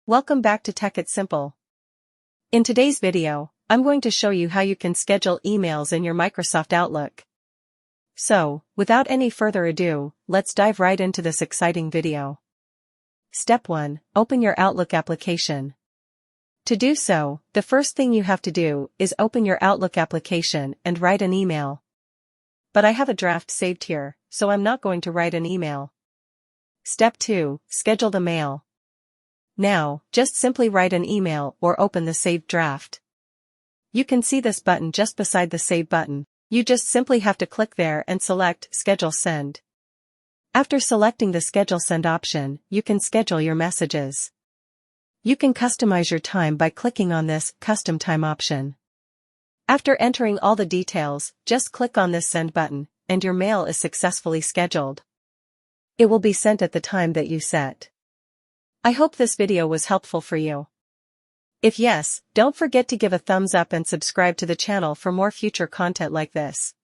Welcome back to Tech It's Simple. In today's video, I'm going to show you how you can schedule emails in your Microsoft Outlook. So, without any further ado, let's dive right into this exciting video. Step 1. Open your Outlook application. To do so, the first thing you have to do is open your Outlook application and write an email. But I have a draft saved here, so I'm not going to write an email. Step 2. Schedule the mail. Now, just simply write an email or open the saved draft. You can see this button just beside the Save button. You just simply have to click there and select Schedule Send. After selecting the Schedule Send option, you can schedule your messages. You can customize your time by clicking on this Custom Time option. After entering all the details, just click on this Send button, and your mail is successfully scheduled. It will be sent at the time that you set. I hope this video was helpful for you. If yes, don't forget to give a thumbs up and subscribe to the channel for more future content like this.